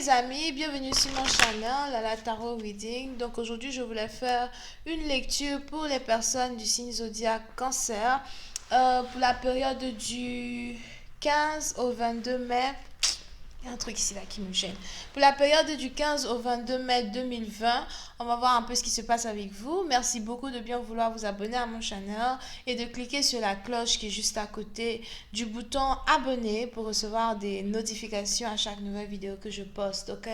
les amis, bienvenue sur mon channel, la Tarot Reading. Donc aujourd'hui, je voulais faire une lecture pour les personnes du signe zodiaque Cancer pour la période du 15 au 22 mai. Il y a un truc ici là qui me gêne. Pour la période du 15 au 22 mai 2020, on va voir un peu ce qui se passe avec vous. Merci beaucoup de bien vouloir vous abonner à mon channel et de cliquer sur la cloche qui est juste à côté du bouton abonner pour recevoir des notifications à chaque nouvelle vidéo que je poste, ok?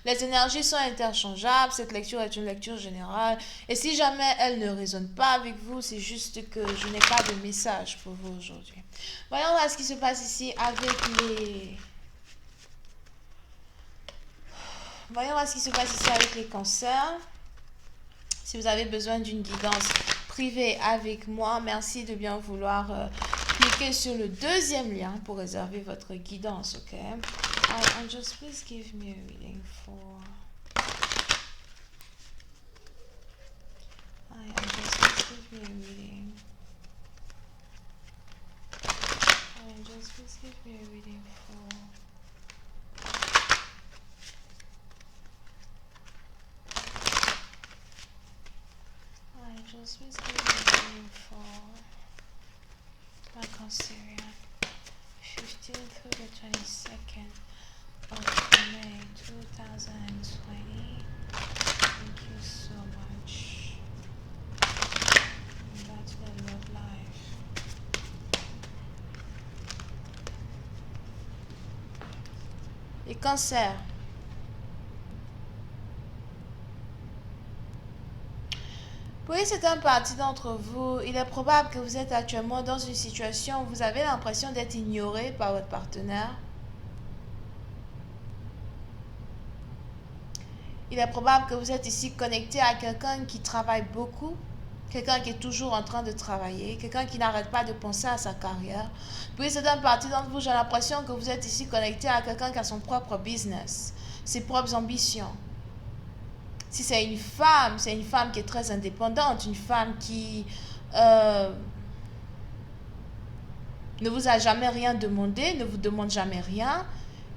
Les énergies sont interchangeables, cette lecture est une lecture générale et si jamais elle ne résonne pas avec vous, c'est juste que je n'ai pas de message pour vous aujourd'hui. Voyons voir ce qui se passe ici avec les... Voyons voir ce qui se passe ici avec les cancers. Si vous avez besoin d'une guidance privée avec moi, merci de bien vouloir cliquer sur le deuxième lien pour réserver votre guidance, ok? And just please give me a reading for... And just please give me a reading. And just please give me a reading for... Angels, please give me a reading for my Cancerian, 15th through the 22nd of May 2020. Thank you so much. And that's the love life. Les cancers. Pour une certaine partie d'entre vous, il est probable que vous êtes actuellement dans une situation où vous avez l'impression d'être ignoré par votre partenaire. Il est probable que vous êtes ici connecté à quelqu'un qui travaille beaucoup, quelqu'un qui est toujours en train de travailler, quelqu'un qui n'arrête pas de penser à sa carrière. Pour une certaine partie d'entre vous, j'ai l'impression que vous êtes ici connecté à quelqu'un qui a son propre business, ses propres ambitions. Si c'est une femme qui est très indépendante, une femme qui ne vous a jamais rien demandé, ne vous demande jamais rien.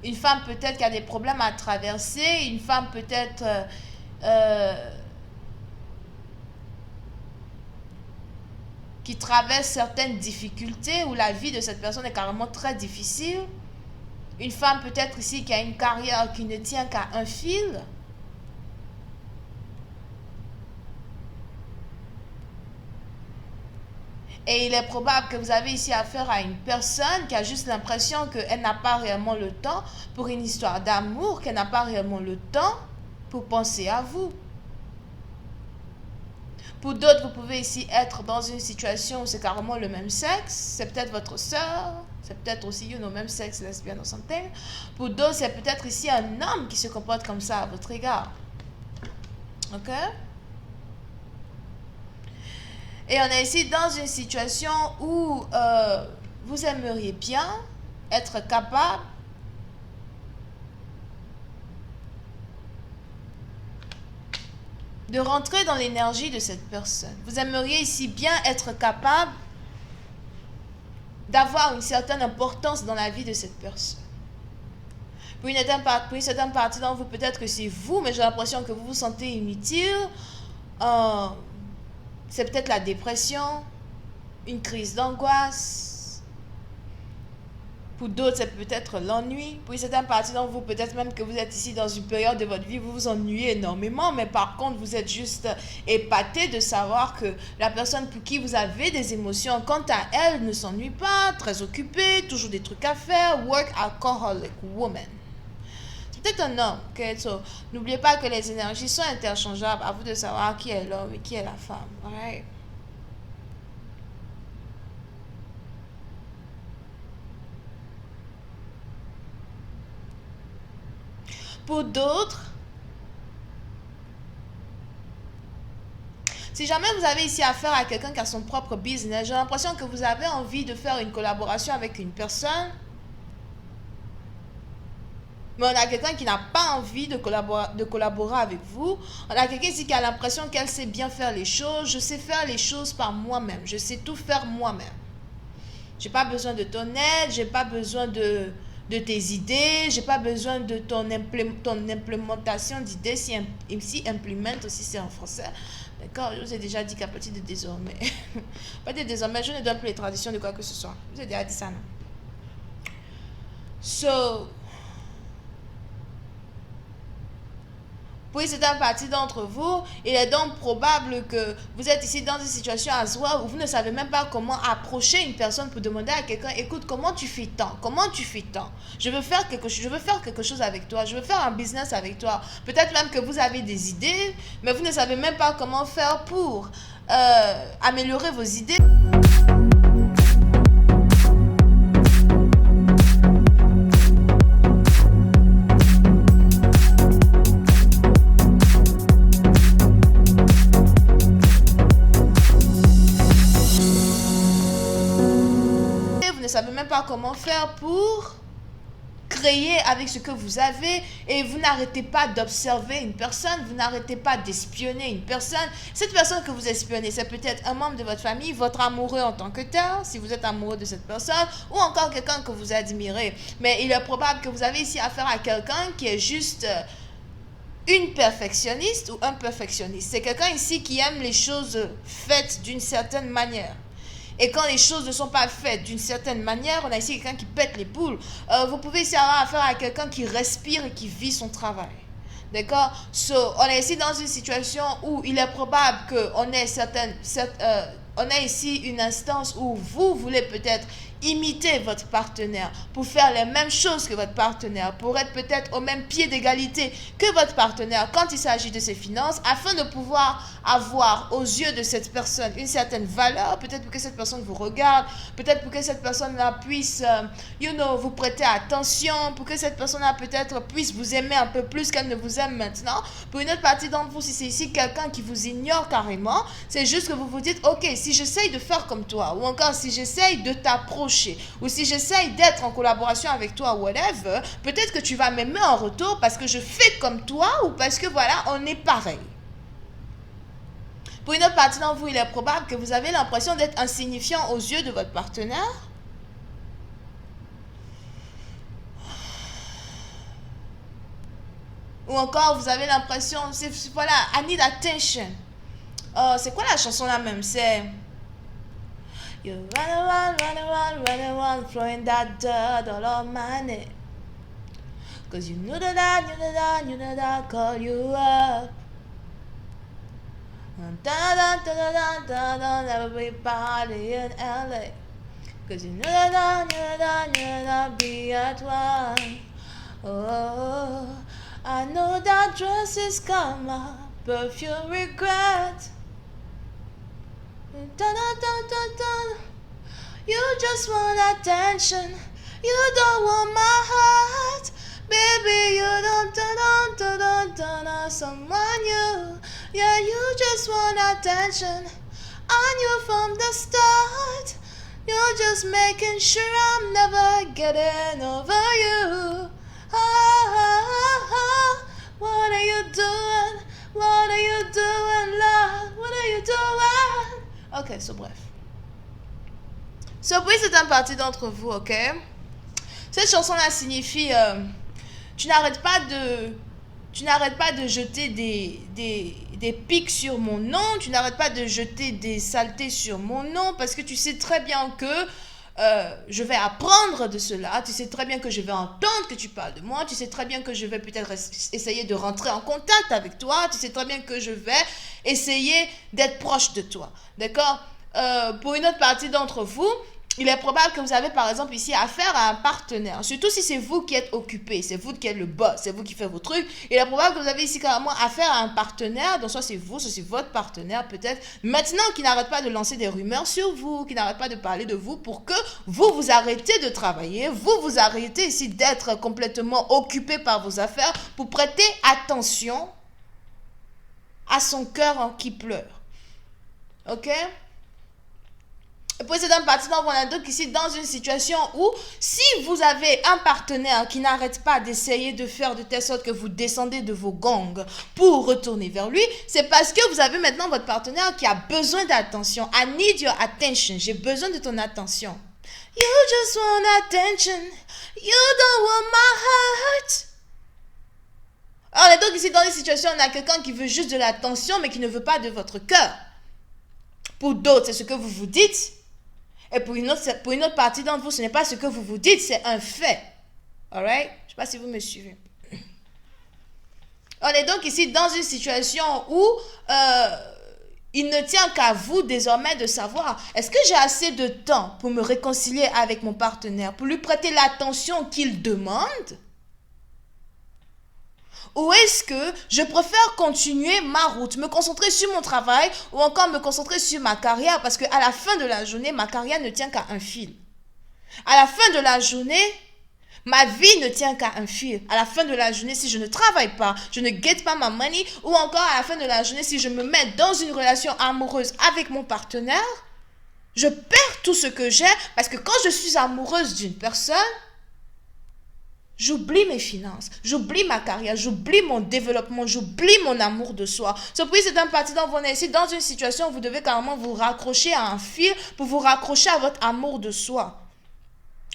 Une femme peut-être qui a des problèmes à traverser, une femme peut-être qui traverse certaines difficultés, où la vie de cette personne est carrément très difficile. Une femme peut-être ici qui a une carrière qui ne tient qu'à un fil. Et il est probable que vous avez ici affaire à une personne qui a juste l'impression qu'elle n'a pas réellement le temps pour une histoire d'amour, qu'elle n'a pas réellement le temps pour penser à vous. Pour d'autres, vous pouvez ici être dans une situation où c'est carrément le même sexe. C'est peut-être votre soeur, c'est peut-être aussi une au même sexe, lesbienne ou something. Pour d'autres, c'est peut-être ici un homme qui se comporte comme ça à votre égard. Ok? Et on est ici dans une situation où vous aimeriez bien être capable de rentrer dans l'énergie de cette personne. Vous aimeriez ici bien être capable d'avoir une certaine importance dans la vie de cette personne. Pour une certaine partie d'entre vous, peut-être que c'est vous, mais j'ai l'impression que vous vous sentez inutile. C'est peut-être la dépression, une crise d'angoisse. Pour d'autres, c'est peut-être l'ennui. Pour une certaine partie d'entre vous, peut-être même que vous êtes ici dans une période de votre vie où vous vous ennuyez énormément, mais par contre, vous êtes juste épaté de savoir que la personne pour qui vous avez des émotions, quant à elle, ne s'ennuie pas, très occupée, toujours des trucs à faire, work alcoholic woman. C'est un homme, ok? So, n'oubliez pas que les énergies sont interchangeables. À vous de savoir qui est l'homme et qui est la femme. Right? Pour d'autres, si jamais vous avez ici affaire à quelqu'un qui a son propre business, j'ai l'impression que vous avez envie de faire une collaboration avec une personne. Mais on a quelqu'un qui n'a pas envie de collaborer avec vous. On a quelqu'un ici qui a l'impression qu'elle sait bien faire les choses. Je sais faire les choses par moi-même. Je sais tout faire moi-même. Je n'ai pas besoin de ton aide. Je n'ai pas besoin de de tes idées, j'ai pas besoin de ton implémentation d'idées, si implement aussi c'est en français. D'accord, je vous ai déjà dit qu'à partir de désormais, pas de désormais, je ne donne plus les traditions de quoi que ce soit. Je vous ai déjà dit ça, non? So, pour une certaine partie d'entre vous, il est donc probable que vous êtes ici dans une situation à soi où vous ne savez même pas comment approcher une personne pour demander à quelqu'un, écoute, comment tu fais tant? Comment tu fais tant? Je veux faire quelque chose avec toi, je veux faire un business avec toi. Peut-être même que vous avez des idées, mais vous ne savez même pas comment faire pour améliorer vos idées. Ne savez même pas comment faire pour créer avec ce que vous avez, et vous n'arrêtez pas d'observer une personne, vous n'arrêtez pas d'espionner une personne. Cette personne que vous espionnez, c'est peut-être un membre de votre famille, votre amoureux en tant que tel, si vous êtes amoureux de cette personne, ou encore quelqu'un que vous admirez. Mais il est probable que vous avez ici affaire à quelqu'un qui est juste une perfectionniste ou un perfectionniste. C'est quelqu'un ici qui aime les choses faites d'une certaine manière. Et quand les choses ne sont pas faites d'une certaine manière, on a ici quelqu'un qui pète les boules. Vous pouvez ici avoir affaire à quelqu'un qui respire et qui vit son travail. D'accord? So, on est ici dans une situation où il est probable qu'on ait on a ici une instance où vous voulez peut-être imiter votre partenaire pour faire les mêmes choses que votre partenaire, pour être peut-être au même pied d'égalité que votre partenaire quand il s'agit de ses finances, afin de pouvoir avoir aux yeux de cette personne une certaine valeur, peut-être pour que cette personne vous regarde, peut-être pour que cette personne-là puisse, vous prêter attention, pour que cette personne-là peut-être puisse vous aimer un peu plus qu'elle ne vous aime maintenant. Pour une autre partie d'entre vous, si c'est ici quelqu'un qui vous ignore carrément, c'est juste que vous vous dites, ok, si j'essaye de faire comme toi, ou encore si j'essaye de t'approcher, ou si j'essaye d'être en collaboration avec toi, whatever, peut-être que tu vas m'aimer en retour parce que je fais comme toi, ou parce que voilà, on est pareil. Pour une autre partie d'entre vous, il est probable que vous avez l'impression d'être insignifiant aux yeux de votre partenaire. Ou encore, vous avez l'impression, voilà, I need attention. C'est quoi la chanson là même? C'est You run around, run around, run around, throwing that dirt all on my neck. Cause you know that I call you up. Everybody in LA. Cause you know that be at one. Oh, I know that dress is karma, perfume regret. You just want attention, you don't want my heart. Baby, you don't someone new. Yeah, you just want attention. I knew from the start. You're just making sure I'm never getting over you. What are you doing? What are you doing, love? What are you doing? Ok, so bref. So, oui, c'est une partie d'entre vous, ok? Cette chanson-là signifie tu n'arrêtes pas de jeter des pics sur mon nom, tu n'arrêtes pas de jeter des saletés sur mon nom, parce que tu sais très bien que je vais apprendre de cela, tu sais très bien que je vais entendre que tu parles de moi, tu sais très bien que je vais peut-être essayer de rentrer en contact avec toi, tu sais très bien que je vais essayer d'être proche de toi, d'accord? Pour une autre partie d'entre vous, il est probable que vous avez par exemple ici affaire à un partenaire, surtout si c'est vous qui êtes occupé, c'est vous qui êtes le boss, c'est vous qui faites vos trucs. Il est probable que vous avez ici carrément affaire à un partenaire, donc soit c'est vous, soit c'est votre partenaire peut-être, maintenant qui n'arrête pas de lancer des rumeurs sur vous, qui n'arrête pas de parler de vous pour que vous arrêtez de travailler, vous arrêtez ici d'être complètement occupé par vos affaires pour prêter attention à son cœur qui pleure. Ok? Et puis c'est dans partie on a donc ici dans une situation où si vous avez un partenaire qui n'arrête pas d'essayer de faire de telle sorte que vous descendez de vos gangs pour retourner vers lui, c'est parce que vous avez maintenant votre partenaire qui a besoin d'attention. I need your attention. J'ai besoin de ton attention. You just want attention. You don't want my heart. Alors, on est donc ici dans une situation où on a quelqu'un qui veut juste de l'attention, mais qui ne veut pas de votre cœur. Pour d'autres, c'est ce que vous vous dites. Et pour une autre partie d'entre vous, ce n'est pas ce que vous vous dites, c'est un fait. Alright? Je ne sais pas si vous me suivez. On est donc ici dans une situation où il ne tient qu'à vous désormais de savoir, est-ce que j'ai assez de temps pour me réconcilier avec mon partenaire, pour lui prêter l'attention qu'il demande? Ou est-ce que je préfère continuer ma route, me concentrer sur mon travail ou encore me concentrer sur ma carrière, parce qu'à la fin de la journée, ma carrière ne tient qu'à un fil. À la fin de la journée, ma vie ne tient qu'à un fil. À la fin de la journée, si je ne travaille pas, je ne get pas ma money, ou encore à la fin de la journée, si je me mets dans une relation amoureuse avec mon partenaire, je perds tout ce que j'ai, parce que quand je suis amoureuse d'une personne, j'oublie mes finances, j'oublie ma carrière, j'oublie mon développement, j'oublie mon amour de soi. C'est pour c'est un parti dont vous êtes ici dans une situation où vous devez carrément vous raccrocher à un fil pour vous raccrocher à votre amour de soi.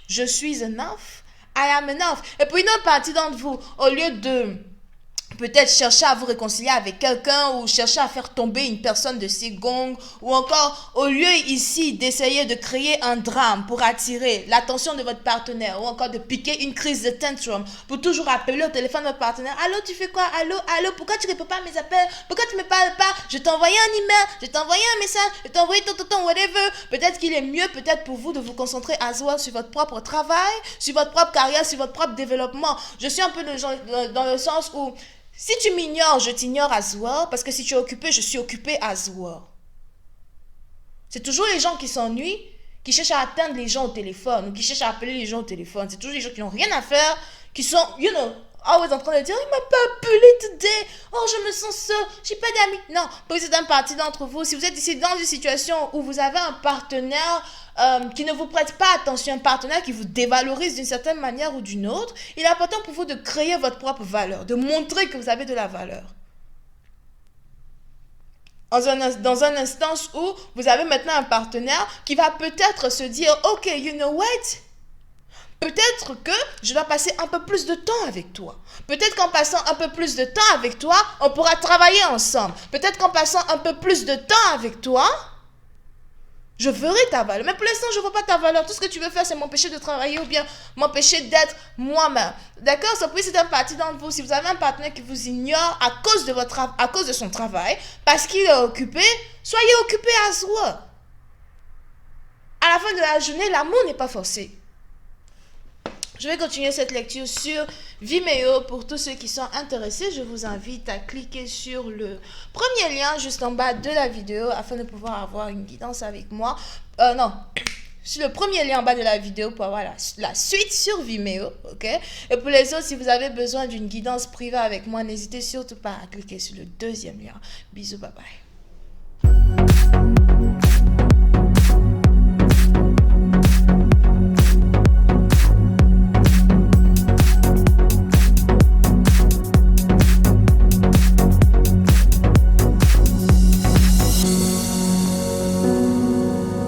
Je suis enough, I am enough. Et pour une autre partie d'entre vous, au lieu de peut-être chercher à vous réconcilier avec quelqu'un ou chercher à faire tomber une personne de ses gongs, ou encore au lieu ici d'essayer de créer un drame pour attirer l'attention de votre partenaire, ou encore de piquer une crise de tantrum pour toujours appeler au téléphone votre partenaire. Allô, tu fais quoi? Allô, pourquoi tu ne réponds pas à mes appels? Pourquoi tu ne me parles pas? Je t'ai envoyé un email, je t'ai envoyé un message, je t'ai envoyé ton whatever. Peut-être qu'il est mieux peut-être pour vous de vous concentrer à soi sur votre propre travail, sur votre propre carrière, sur votre propre développement. Je suis un peu dans le sens où si tu m'ignores, je t'ignore as well, parce que si tu es occupé, je suis occupé as well. C'est toujours les gens qui s'ennuient, qui cherchent à atteindre les gens au téléphone, ou qui cherchent à appeler les gens au téléphone. C'est toujours les gens qui n'ont rien à faire, qui sont, always en train de dire, il m'a pas appelé today, oh je me sens seule, j'ai pas d'amis. Non, pour c'est une partie d'entre vous, si vous êtes ici dans une situation où vous avez un partenaire qui ne vous prête pas attention, un partenaire qui vous dévalorise d'une certaine manière ou d'une autre, il est important pour vous de créer votre propre valeur, de montrer que vous avez de la valeur. Dans un instance où vous avez maintenant un partenaire qui va peut-être se dire, ok, you know what? Peut-être que je dois passer un peu plus de temps avec toi. Peut-être qu'en passant un peu plus de temps avec toi, on pourra travailler ensemble. Peut-être qu'en passant un peu plus de temps avec toi, je verrai ta valeur. Mais pour l'instant, je ne vois pas ta valeur. Tout ce que tu veux faire, c'est m'empêcher de travailler ou bien m'empêcher d'être moi-même. D'accord? Ça peut être un parti d'entre vous. Si vous avez un partenaire qui vous ignore à cause de son travail, parce qu'il est occupé, soyez occupé à soi. À la fin de la journée, l'amour n'est pas forcé. Je vais continuer cette lecture sur Vimeo. Pour tous ceux qui sont intéressés, je vous invite à cliquer sur le premier lien juste en bas de la vidéo afin de pouvoir avoir une guidance avec moi. Sur le premier lien en bas de la vidéo pour avoir la suite sur Vimeo, ok? Et pour les autres, si vous avez besoin d'une guidance privée avec moi, n'hésitez surtout pas à cliquer sur le deuxième lien. Bisous, bye bye.